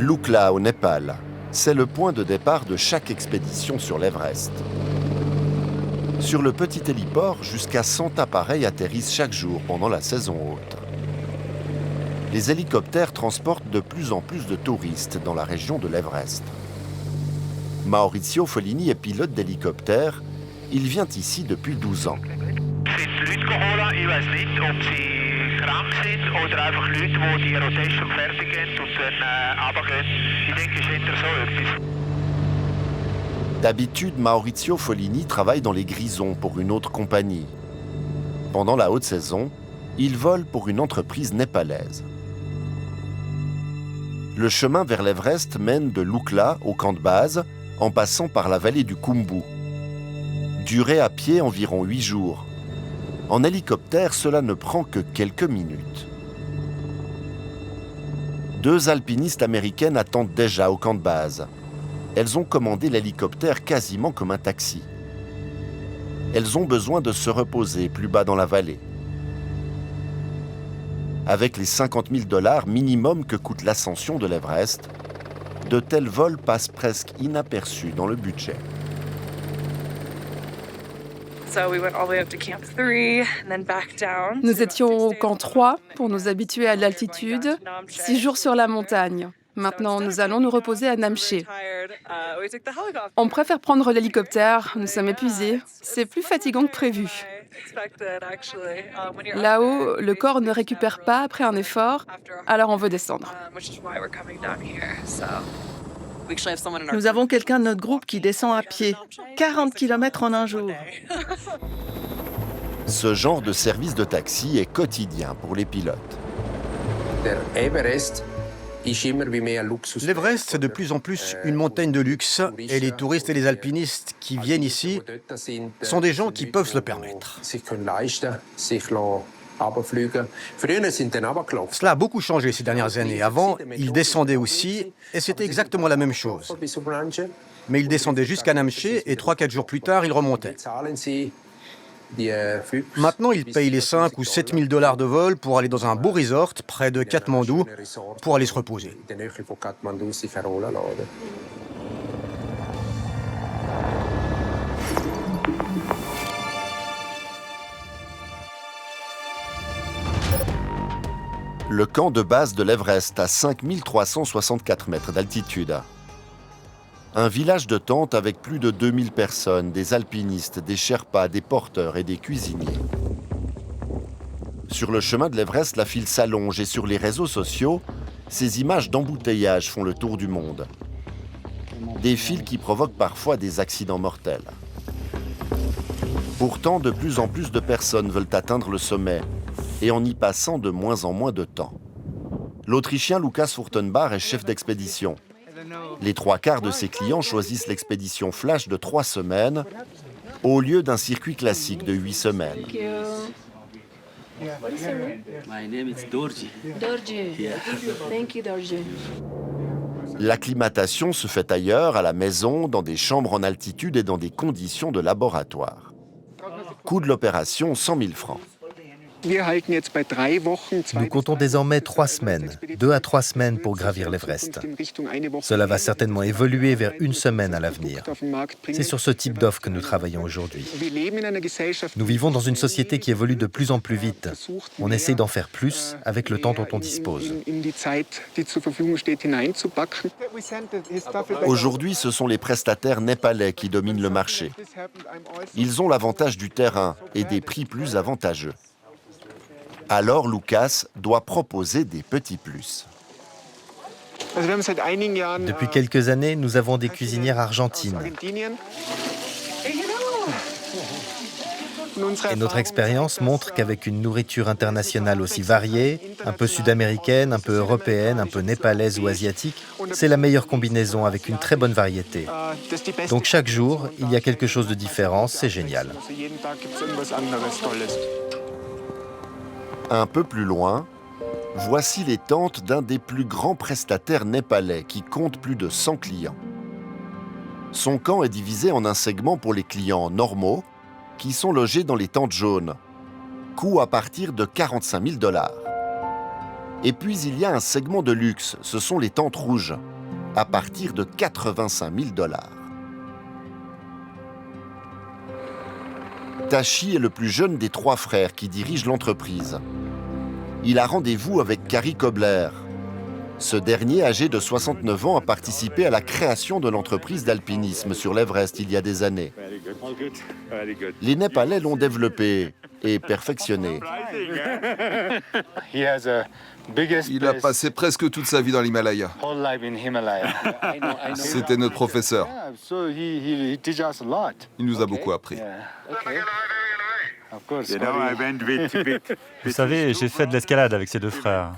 Lukla au Népal, c'est le point de départ de chaque expédition sur l'Everest. Sur le petit héliport, jusqu'à 100 appareils atterrissent chaque jour pendant la saison haute. Les hélicoptères transportent de plus en plus de touristes dans la région de l'Everest. Maurizio Follini est pilote d'hélicoptère. Il vient ici depuis 12 ans. D'habitude, Maurizio Follini travaille dans les Grisons pour une autre compagnie. Pendant la haute saison, il vole pour une entreprise népalaise. Le chemin vers l'Everest mène de Lukla au camp de base, en passant par la vallée du Khumbu. Durée à pied environ 8 jours. En hélicoptère, cela ne prend que quelques minutes. 2 alpinistes américaines attendent déjà au camp de base. Elles ont commandé l'hélicoptère quasiment comme un taxi. Elles ont besoin de se reposer plus bas dans la vallée. Avec les $50 000 minimum que coûte l'ascension de l'Everest, de tels vols passent presque inaperçus dans le budget. Nous étions au camp 3 pour nous habituer à l'altitude, 6 jours sur la montagne. Maintenant, nous allons nous reposer à Namche. On préfère prendre l'hélicoptère, nous sommes épuisés. C'est plus fatigant que prévu. Là-haut, le corps ne récupère pas après un effort, alors on veut descendre. Nous avons quelqu'un de notre groupe qui descend à pied, 40 km en un jour. Ce genre de service de taxi est quotidien pour les pilotes. L'Everest, c'est de plus en plus une montagne de luxe et les touristes et les alpinistes qui viennent ici sont des gens qui peuvent se le permettre. Cela a beaucoup changé ces dernières années. Avant, ils descendaient aussi et c'était exactement la même chose. Mais ils descendaient jusqu'à Namche et 3-4 jours plus tard, ils remontaient. Maintenant, ils payent les 5 ou 7 000 $ de vol pour aller dans un beau resort près de Katmandou pour aller se reposer. Le camp de base de l'Everest à 5 364 mètres d'altitude. Un village de tentes avec plus de 2000 personnes, des alpinistes, des sherpas, des porteurs et des cuisiniers. Sur le chemin de l'Everest, la file s'allonge et sur les réseaux sociaux, ces images d'embouteillage font le tour du monde. Des files qui provoquent parfois des accidents mortels. Pourtant, de plus en plus de personnes veulent atteindre le sommet et en y passant de moins en moins de temps. L'Autrichien Lukas Furtenbach est chef d'expédition. Les 3/4 de ses clients choisissent l'expédition flash de 3 semaines au lieu d'un circuit classique de 8 semaines. L'acclimatation se fait ailleurs, à la maison, dans des chambres en altitude et dans des conditions de laboratoire. Coût de l'opération, 100 000 francs. Nous comptons désormais 3 semaines, 2 à 3 semaines pour gravir l'Everest. Cela va certainement évoluer vers 1 semaine à l'avenir. C'est sur ce type d'offre que nous travaillons aujourd'hui. Nous vivons dans une société qui évolue de plus en plus vite. On essaie d'en faire plus avec le temps dont on dispose. Aujourd'hui, ce sont les prestataires népalais qui dominent le marché. Ils ont l'avantage du terrain et des prix plus avantageux. Alors Lukas doit proposer des petits plus. Depuis quelques années, nous avons des cuisinières argentines. Et notre expérience montre qu'avec une nourriture internationale aussi variée, un peu sud-américaine, un peu européenne, un peu népalaise ou asiatique, c'est la meilleure combinaison avec une très bonne variété. Donc chaque jour, il y a quelque chose de différent, c'est génial. Un peu plus loin, voici les tentes d'un des plus grands prestataires népalais qui compte plus de 100 clients. Son camp est divisé en un segment pour les clients normaux qui sont logés dans les tentes jaunes. Coût à partir de 45 000 $. Et puis il y a un segment de luxe, ce sont les tentes rouges, à partir de 85 000 $. Tashi est le plus jeune des 3 frères qui dirigent l'entreprise. Il a rendez-vous avec Kari Kobler. Ce dernier, âgé de 69 ans, a participé à la création de l'entreprise d'alpinisme sur l'Everest il y a des années. Les Népalais l'ont développé et perfectionné. Il a passé presque toute sa vie dans l'Himalaya. C'était notre professeur. Il nous a beaucoup appris. Vous savez, j'ai fait de l'escalade avec ces 2 frères.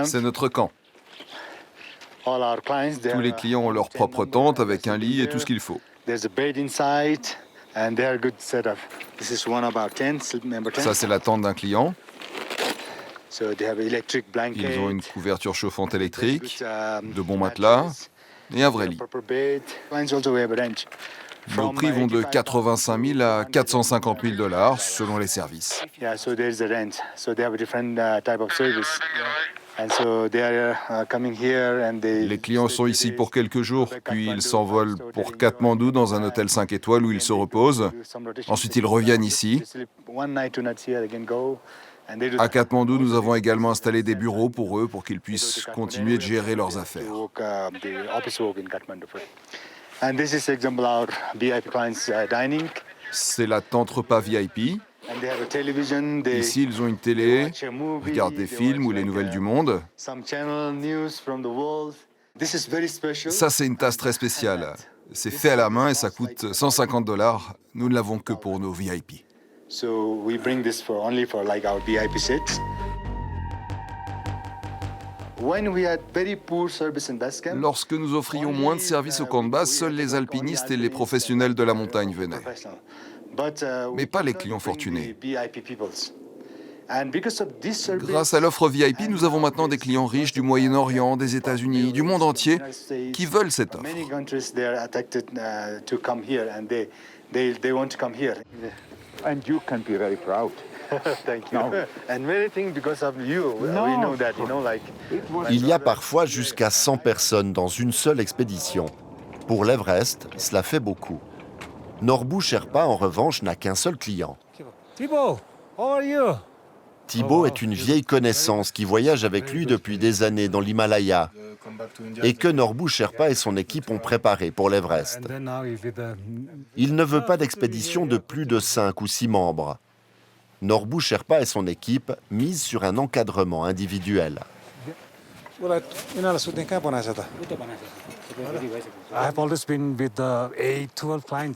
C'est notre camp. Tous les clients ont leur propre tente avec un lit et tout ce qu'il faut. Ça, c'est la tente d'un client. Ils ont une couverture chauffante électrique, de bons matelas et un vrai lit. Nos prix vont de 85 000 à 450 000 $ selon les services. Les clients sont ici pour quelques jours, puis ils s'envolent pour Katmandou dans un hôtel 5 étoiles où ils se reposent. Ensuite, ils reviennent ici. À Katmandou, nous avons également installé des bureaux pour eux pour qu'ils puissent continuer de gérer leurs affaires. C'est la tente repas VIP. Ici, ils ont une télé, regardent des films ou les nouvelles du monde. Ça, c'est une tasse très spéciale. C'est fait à la main et ça coûte 150 $. Nous ne l'avons que pour nos VIP. Lorsque nous offrions moins de services au camp de base, seuls les alpinistes et les professionnels de la montagne venaient. Mais pas les clients fortunés. Grâce à l'offre VIP, nous avons maintenant des clients riches du Moyen-Orient, des États-Unis, du monde entier qui veulent cette offre. And you can be very proud. Thank you. And many things because of you. We know that, Il y a parfois jusqu'à 100 personnes dans une seule expédition. Pour l'Everest, cela fait beaucoup. Norbu Sherpa, en revanche, n'a qu'un seul client. Thibaut, how are you? Thibaut est une vieille connaissance qui voyage avec lui depuis des années dans l'Himalaya et que Norbu Sherpa et son équipe ont préparé pour l'Everest. Il ne veut pas d'expédition de plus de 5 ou 6 membres. Norbu Sherpa et son équipe misent sur un encadrement individuel.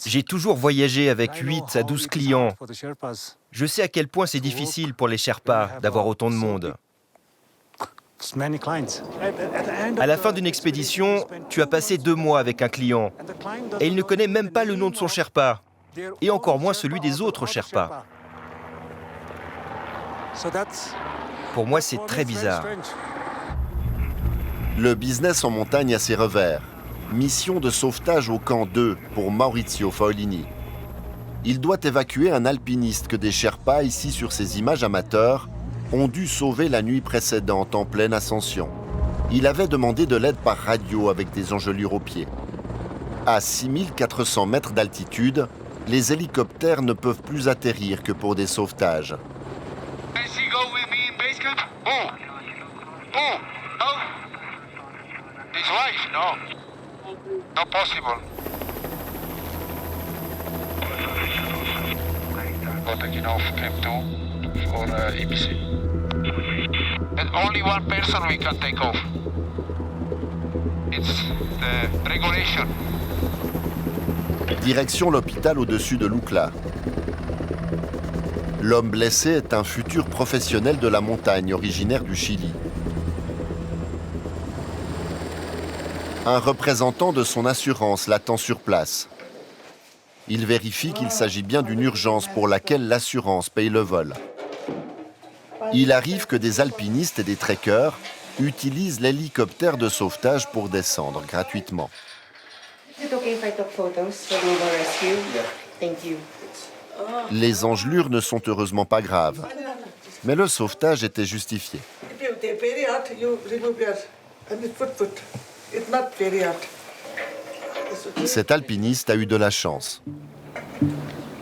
J'ai toujours voyagé avec 8 à 12 clients. Je sais à quel point c'est difficile pour les Sherpas d'avoir autant de monde. À la fin d'une expédition, tu as passé 2 mois avec un client et il ne connaît même pas le nom de son Sherpa, et encore moins celui des autres Sherpas. Pour moi, c'est très bizarre. Le business en montagne a ses revers. Mission de sauvetage au camp 2 pour Maurizio Faolini. Il doit évacuer un alpiniste que des Sherpas, ici sur ces images amateurs, ont dû sauver la nuit précédente en pleine ascension. Il avait demandé de l'aide par radio avec des engelures aux pieds. À 6400 mètres d'altitude, les hélicoptères ne peuvent plus atterrir que pour des sauvetages. Taking off Camp 2 for EBC. And only one person we can take off. It's the regulation. Direction l'hôpital au-dessus de l'Oukla. L'homme blessé est un futur professionnel de la montagne originaire du Chili. Un représentant de son assurance l'attend sur place. Il vérifie qu'il s'agit bien d'une urgence pour laquelle l'assurance paye le vol. Il arrive que des alpinistes et des trekkers utilisent l'hélicoptère de sauvetage pour descendre gratuitement. Les engelures ne sont heureusement pas graves, mais le sauvetage était justifié. Cet alpiniste a eu de la chance.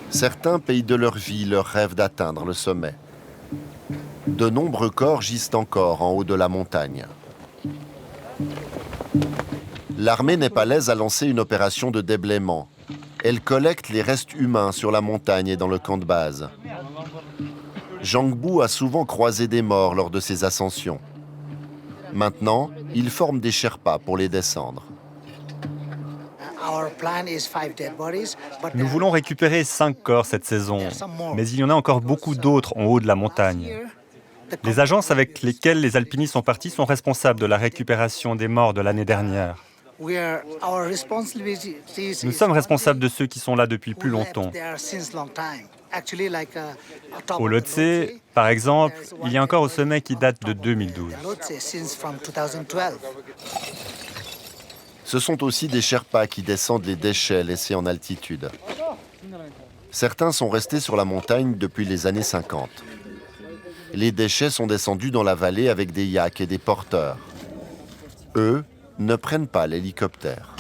Certains payent de leur vie leur rêve d'atteindre le sommet. De nombreux corps gisent encore en haut de la montagne. L'armée népalaise a lancé une opération de déblaiement. Elle collecte les restes humains sur la montagne et dans le camp de base. Jangbu a souvent croisé des morts lors de ses ascensions. Maintenant, il forme des Sherpas pour les descendre. Nous voulons récupérer 5 corps cette saison, mais il y en a encore beaucoup d'autres en haut de la montagne. Les agences avec lesquelles les alpinistes sont partis sont responsables de la récupération des morts de l'année dernière. Nous sommes responsables de ceux qui sont là depuis plus longtemps. Au Lhotse, par exemple, il y a un corps au sommet qui date de 2012. Ce sont aussi des Sherpas qui descendent les déchets laissés en altitude. Certains sont restés sur la montagne depuis les années 50. Les déchets sont descendus dans la vallée avec des yaks et des porteurs. Eux ne prennent pas l'hélicoptère.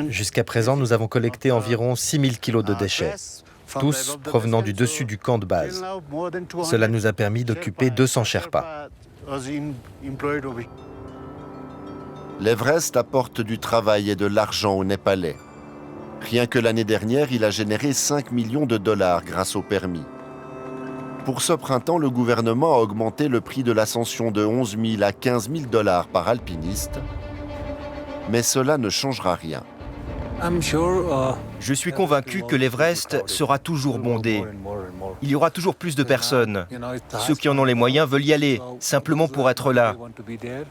Jusqu'à présent, nous avons collecté environ 6000 kilos de déchets, tous provenant du dessus du camp de base. Cela nous a permis d'occuper 200 Sherpas. L'Everest apporte du travail et de l'argent aux Népalais. Rien que l'année dernière, il a généré 5 millions de dollars grâce au permis. Pour ce printemps, le gouvernement a augmenté le prix de l'ascension de 11 000 à 15 000 dollars par alpiniste. Mais cela ne changera rien. Je suis convaincu que l'Everest sera toujours bondé. Il y aura toujours plus de personnes. Ceux qui en ont les moyens veulent y aller, simplement pour être là.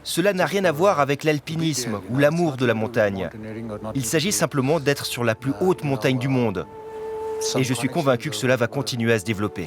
Cela n'a rien à voir avec l'alpinisme ou l'amour de la montagne. Il s'agit simplement d'être sur la plus haute montagne du monde. Et je suis convaincu que cela va continuer à se développer.